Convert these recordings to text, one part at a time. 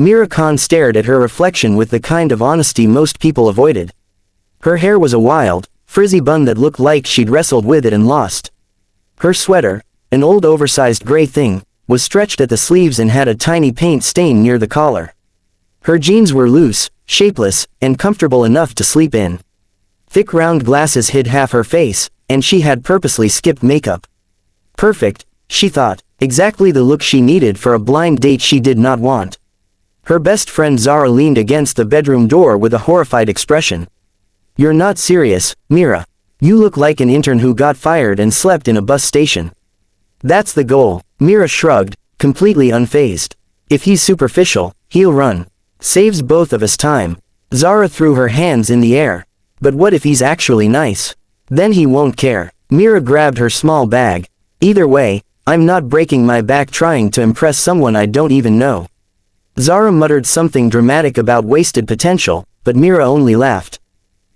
Mira Khan stared at her reflection with the kind of honesty most people avoided. Her hair was a wild, frizzy bun that looked like she'd wrestled with it and lost. Her sweater, an old oversized gray thing, was stretched at the sleeves and had a tiny paint stain near the collar. Her jeans were loose, shapeless, and comfortable enough to sleep in. Thick round glasses hid half her face, and she had purposely skipped makeup. Perfect, she thought, exactly the look she needed for a blind date she did not want. Her best friend Zara leaned against the bedroom door with a horrified expression. "You're not serious, Mira. You look like an intern who got fired and slept in a bus station." "That's the goal," Mira shrugged, completely unfazed. "If he's superficial, he'll run. Saves both of us time." Zara threw her hands in the air. "But what if he's actually nice? Then he won't care." Mira grabbed her small bag. "Either way, I'm not breaking my back trying to impress someone I don't even know." Zara muttered something dramatic about wasted potential, but Mira only laughed.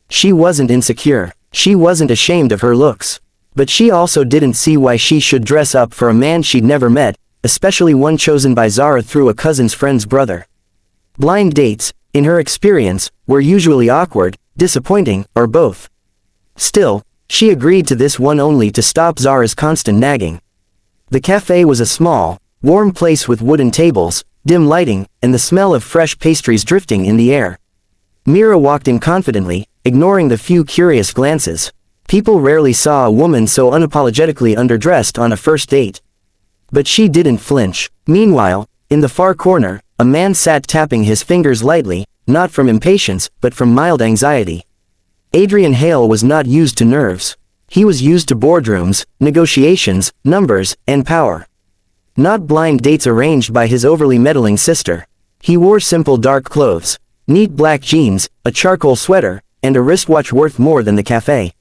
She wasn't insecure. She wasn't ashamed of her looks. But she also didn't see why she should dress up for a man she'd never met, especially one chosen by Zara through a cousin's friend's brother. Blind dates, in her experience, were usually awkward, disappointing, or both. Still, she agreed to this one only to stop Zara's constant nagging. The cafe was a small, warm place with wooden tables, dim lighting, and the smell of fresh pastries drifting in the air. Mira walked in confidently, ignoring the few curious glances. People rarely saw a woman so unapologetically underdressed on a first date. But she didn't flinch. Meanwhile, in the far corner, a man sat tapping his fingers lightly, not from impatience, but from mild anxiety. Adrian Hale was not used to nerves. He was used to boardrooms, negotiations, numbers, and power. Not blind dates arranged by his overly meddling sister. He wore simple dark clothes, neat black jeans, a charcoal sweater, and a wristwatch worth more than the cafe.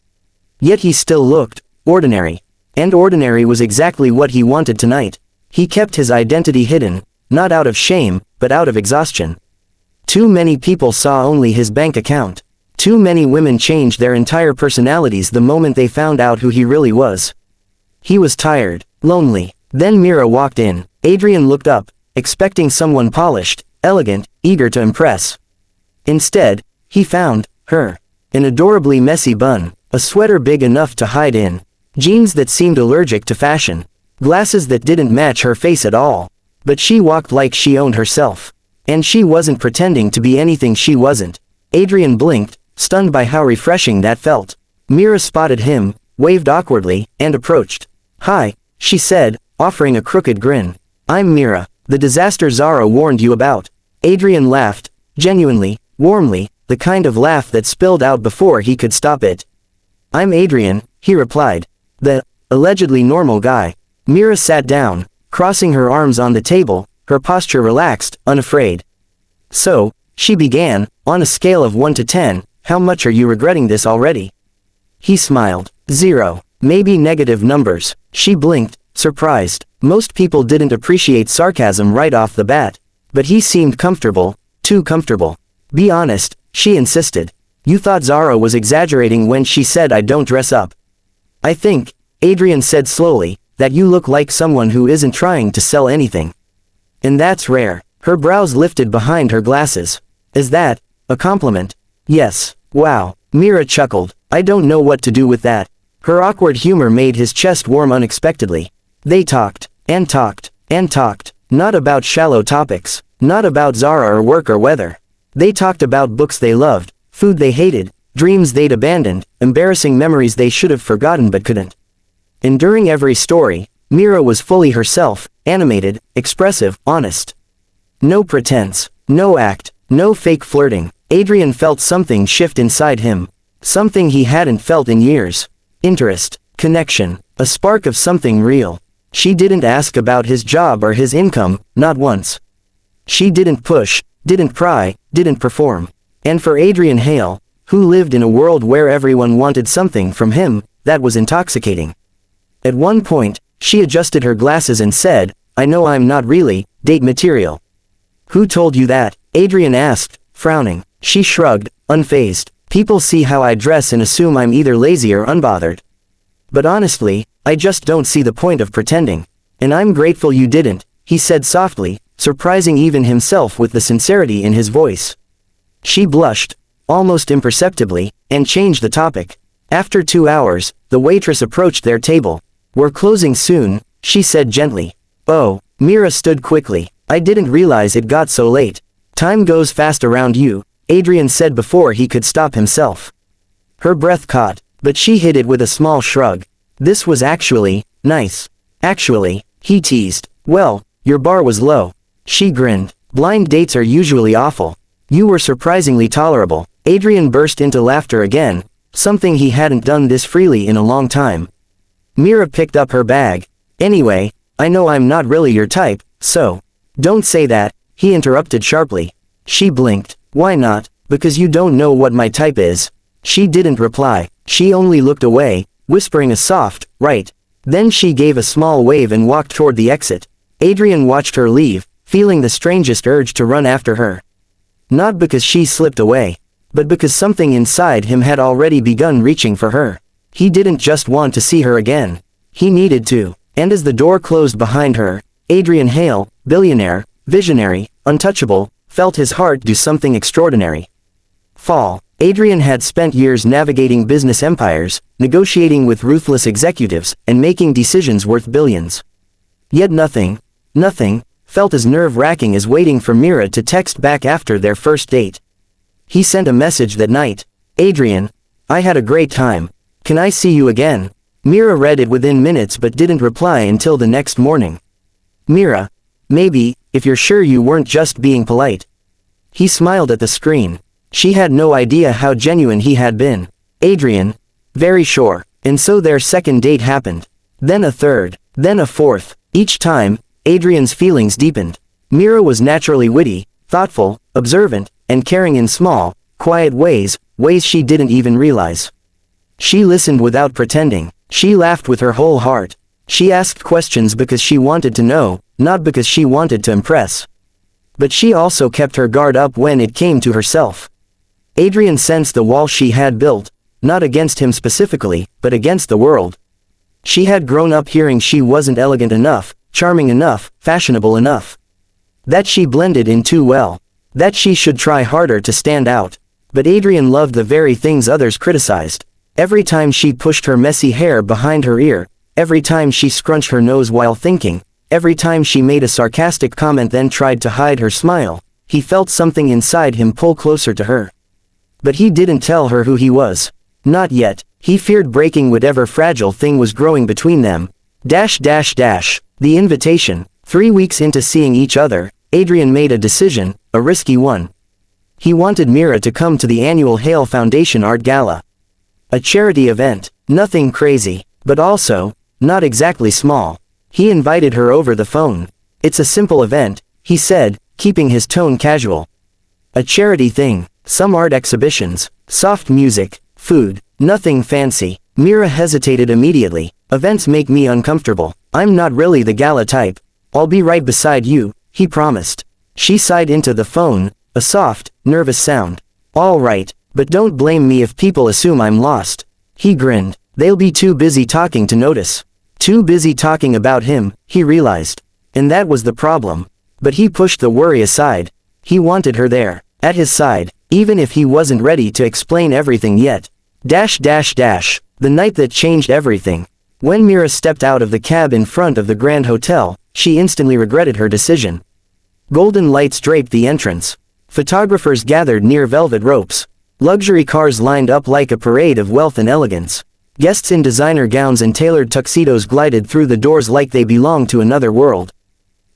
Yet he still looked ordinary. And ordinary was exactly what he wanted tonight. He kept his identity hidden, not out of shame, but out of exhaustion. Too many people saw only his bank account. Too many women changed their entire personalities the moment they found out who he really was. He was tired, lonely. Then Mira walked in. Adrian looked up, expecting someone polished, elegant, eager to impress. Instead, he found her. An adorably messy bun, a sweater big enough to hide in, jeans that seemed allergic to fashion, glasses that didn't match her face at all. But she walked like she owned herself. And she wasn't pretending to be anything she wasn't. Adrian blinked, stunned by how refreshing that felt. Mira spotted him, waved awkwardly, and approached. "Hi," she said, offering a crooked grin. "I'm Mira, the disaster Zara warned you about." Adrian laughed, genuinely, warmly, the kind of laugh that spilled out before he could stop it. "I'm Adrian," he replied. "The, allegedly normal guy." Mira sat down, crossing her arms on the table, her posture relaxed, unafraid. "So," she began, "on a scale of 1 to 10, how much are you regretting this already?" He smiled. 0. Maybe negative numbers. She blinked, surprised. Most people didn't appreciate sarcasm right off the bat. But he seemed comfortable, too comfortable. "Be honest," she insisted. "You thought Zara was exaggerating when she said I don't dress up." "I think," Adrian said slowly, "that you look like someone who isn't trying to sell anything. And that's rare." Her brows lifted behind her glasses. "Is that a compliment?" "Yes." "Wow." Mira chuckled. "I don't know what to do with that." Her awkward humor made his chest warm unexpectedly. They talked, and talked, and talked. Not about shallow topics. Not about Zara or work or weather. They talked about books they loved, food they hated, dreams they'd abandoned, embarrassing memories they should have forgotten but couldn't. And during every story, Mira was fully herself, animated, expressive, honest. No pretense, no act, no fake flirting. Adrian felt something shift inside him. Something he hadn't felt in years. Interest, connection, a spark of something real. She didn't ask about his job or his income, not once. She didn't push, didn't pry, didn't perform. And for Adrian Hale, who lived in a world where everyone wanted something from him, that was intoxicating. At one point, she adjusted her glasses and said, "I know I'm not really date material." "Who told you that?" Adrian asked, frowning. She shrugged, unfazed. "People see how I dress and assume I'm either lazy or unbothered. But honestly, I just don't see the point of pretending. And I'm grateful you didn't," he said softly, surprising even himself with the sincerity in his voice. She blushed, almost imperceptibly, and changed the topic. After 2 hours, the waitress approached their table. "We're closing soon," she said gently. "Oh," Mira stood quickly. "I didn't realize it got so late. Time goes fast around you," Adrian said before he could stop himself. Her breath caught, but she hid it with a small shrug. "This was actually nice." "Actually," he teased. "Well, your bar was low." She grinned. "Blind dates are usually awful. You were surprisingly tolerable." Adrian burst into laughter again, something he hadn't done this freely in a long time. Mira picked up her bag. "Anyway, I know I'm not really your type, so." "Don't say that," he interrupted sharply. She blinked. "Why not?" "Because you don't know what my type is." She didn't reply. She only looked away, whispering a soft, "Right." Then she gave a small wave and walked toward the exit. Adrian watched her leave, feeling the strangest urge to run after her. Not because she slipped away, but because something inside him had already begun reaching for her. He didn't just want to see her again. He needed to. And as the door closed behind her, Adrian Hale, billionaire, visionary, untouchable, felt his heart do something extraordinary. Fall. Adrian had spent years navigating business empires, negotiating with ruthless executives, and making decisions worth billions. Yet nothing felt as nerve-wracking as waiting for Mira to text back after their first date. He sent a message that night. "Adrian, I had a great time. Can I see you again?" Mira read it within minutes but didn't reply until the next morning. "Mira, maybe, if you're sure you weren't just being polite." He smiled at the screen. She had no idea how genuine he had been. "Adrian, very sure." And so their second date happened. Then a third. Then a fourth. Each time, Adrian's feelings deepened. Mira was naturally witty, thoughtful, observant, and caring in small, quiet ways she didn't even realize. She listened without pretending. She laughed with her whole heart. She asked questions because she wanted to know, not because she wanted to impress. But she also kept her guard up when it came to herself. Adrian sensed the wall she had built, not against him specifically, but against the world. She had grown up hearing she wasn't elegant enough, charming enough, fashionable enough. That she blended in too well. That she should try harder to stand out. But Adrian loved the very things others criticized. Every time she pushed her messy hair behind her ear, every time she scrunched her nose while thinking, every time she made a sarcastic comment then tried to hide her smile, he felt something inside him pull closer to her. But he didn't tell her who he was. Not yet. He feared breaking whatever fragile thing was growing between them. The invitation. 3 weeks into seeing each other, Adrian made a decision, a risky one. He wanted Mira to come to the annual Hale Foundation Art Gala. A charity event. Nothing crazy, but also, not exactly small. He invited her over the phone. "It's a simple event," he said, keeping his tone casual. "A charity thing. Some art exhibitions, soft music, food, nothing fancy." Mira hesitated immediately. "Events make me uncomfortable. I'm not really the gala type." "I'll be right beside you," he promised. She sighed into the phone, a soft, nervous sound. "All right, but don't blame me if people assume I'm lost." He grinned. "They'll be too busy talking to notice." Too busy talking about him, he realized. And that was the problem. But he pushed the worry aside. He wanted her there, at his side, even if he wasn't ready to explain everything yet. The night that changed everything. When Mira stepped out of the cab in front of the Grand Hotel, she instantly regretted her decision. Golden lights draped the entrance. Photographers gathered near velvet ropes. Luxury cars lined up like a parade of wealth and elegance. Guests in designer gowns and tailored tuxedos glided through the doors like they belonged to another world.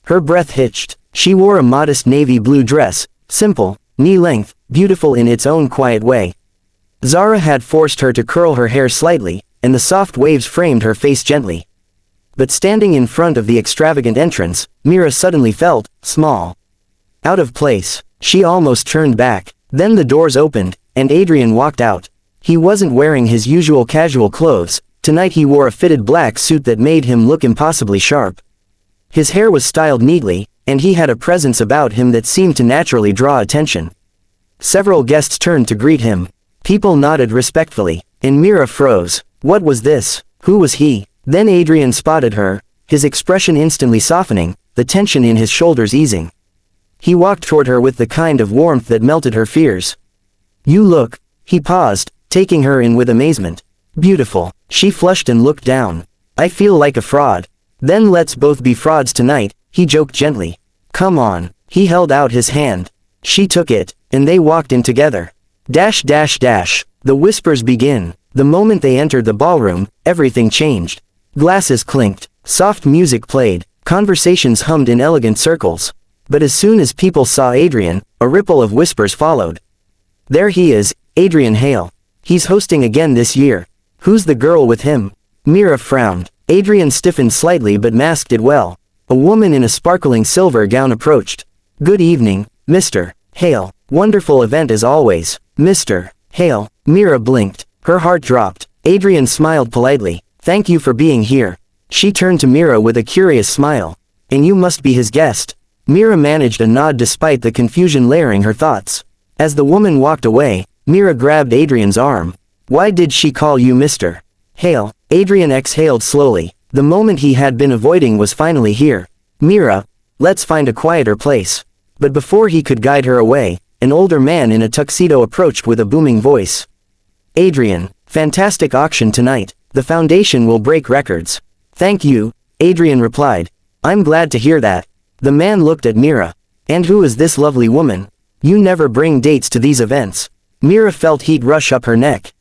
Her breath hitched. She wore a modest navy blue dress, simple, knee-length, beautiful in its own quiet way. Zara had forced her to curl her hair slightly, and the soft waves framed her face gently. But standing in front of the extravagant entrance, Mira suddenly felt small. Out of place. She almost turned back. Then the doors opened, and Adrian walked out. He wasn't wearing his usual casual clothes. Tonight he wore a fitted black suit that made him look impossibly sharp. His hair was styled neatly, and he had a presence about him that seemed to naturally draw attention. Several guests turned to greet him. People nodded respectfully, and Mira froze. What was this? Who was he? Then Adrian spotted her, his expression instantly softening. the tension in his shoulders easing. He walked toward her with the kind of warmth that melted her fears. "You look," he paused, taking her in with amazement. "Beautiful." She flushed and looked down. "I feel like a fraud." "Then let's both be frauds tonight," he joked gently. "Come on." He held out his hand. She took it, and they walked in together. Dash dash dash. The whispers begin. The moment they entered the ballroom, everything changed. Glasses clinked, soft music played, conversations hummed in elegant circles. But as soon as people saw Adrian, a ripple of whispers followed. "There he is, Adrian Hale. He's hosting again this year. Who's the girl with him?" Mira frowned. Adrian stiffened slightly but masked it well. A woman in a sparkling silver gown approached. "Good evening, Mr. Hale. Wonderful event as always, Mr. Hale." Mira blinked. Her heart dropped. Adrian smiled politely. "Thank you for being here." She turned to Mira with a curious smile. "And you must be his guest." Mira managed a nod despite the confusion layering her thoughts. As the woman walked away, Mira grabbed Adrian's arm. "Why did she call you Mr. Hale?" Adrian exhaled slowly. The moment he had been avoiding was finally here. "Mira, let's find a quieter place." But before he could guide her away, an older man in a tuxedo approached with a booming voice. "Adrian, fantastic auction tonight. The foundation will break records." "Thank you," Adrian replied. "I'm glad to hear that." The man looked at Mira. "And who is this lovely woman? You never bring dates to these events." Mira felt heat rush up her neck.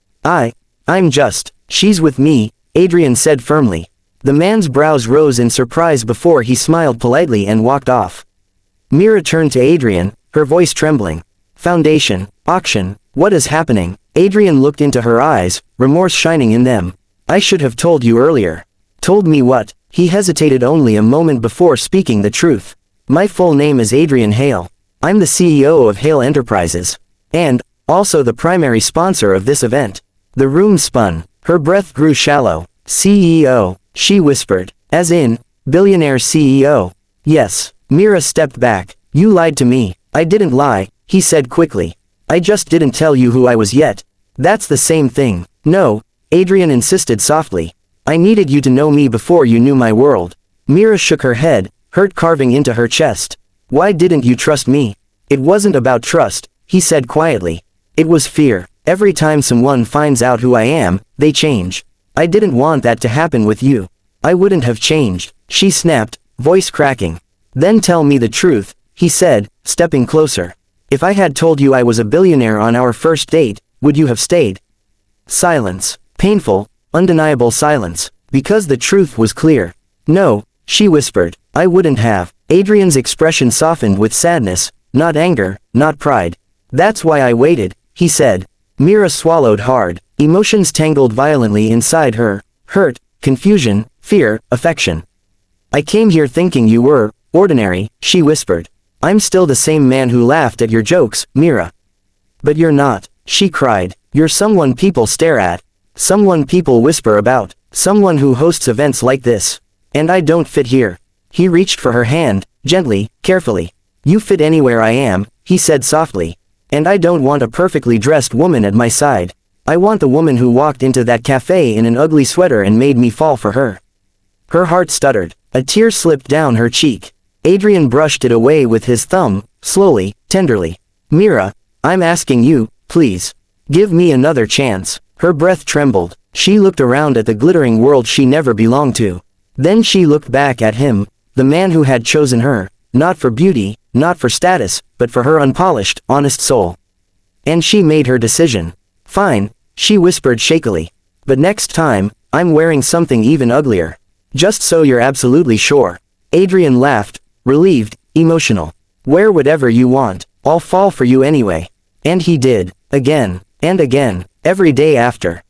I'm just. She's with me," Adrian said firmly. The man's brows rose in surprise before he smiled politely and walked off. Mira turned to Adrian, her voice trembling. "Foundation, auction, what is happening?" Adrian looked into her eyes, remorse shining in them. "I should have told you earlier." "Told me what?" He hesitated only a moment before speaking the truth. "My full name is Adrian Hale. I'm the CEO of Hale Enterprises. And, also the primary sponsor of this event." The room spun. Her breath grew shallow. "CEO," she whispered. "As in, Billionaire CEO." "Yes." Mira stepped back. "You lied to me." "I didn't lie," he said quickly. "I just didn't tell you who I was yet." "That's the same thing." "No," Adrian insisted softly. "I needed you to know me before you knew my world." Mira shook her head, hurt carving into her chest. "Why didn't you trust me?" "It wasn't about trust," he said quietly. "It was fear. Every time someone finds out who I am, they change. I didn't want that to happen with you." "I wouldn't have changed," she snapped, voice cracking. "Then tell me the truth," he said, stepping closer. "If I had told you I was a billionaire on our first date, would you have stayed?" Silence. Painful, undeniable silence. Because the truth was clear. "No," she whispered. "I wouldn't have." Adrian's expression softened with sadness, not anger, not pride. "That's why I waited," he said. Mira swallowed hard. Emotions tangled violently inside her. Hurt, confusion, fear, affection. "I came here thinking you were ordinary," she whispered. "I'm still the same man who laughed at your jokes, Mira." "But you're not," she cried. "You're someone people stare at. Someone people whisper about. Someone who hosts events like this. And I don't fit here." He reached for her hand, gently, carefully. "You fit anywhere I am," he said softly. "And I don't want a perfectly dressed woman at my side. I want the woman who walked into that cafe in an ugly sweater and made me fall for her." Her heart stuttered. A tear slipped down her cheek. Adrian brushed it away with his thumb, slowly, tenderly. "Mira, I'm asking you, please. Give me another chance." Her breath trembled. She looked around at the glittering world she never belonged to. Then she looked back at him, the man who had chosen her, not for beauty, not for status, but for her unpolished, honest soul. And she made her decision. "Fine," she whispered shakily. "But next time, I'm wearing something even uglier. Just so you're absolutely sure." Adrian laughed, relieved, emotional. "Wear whatever you want, I'll fall for you anyway." And he did, again, and again, every day after.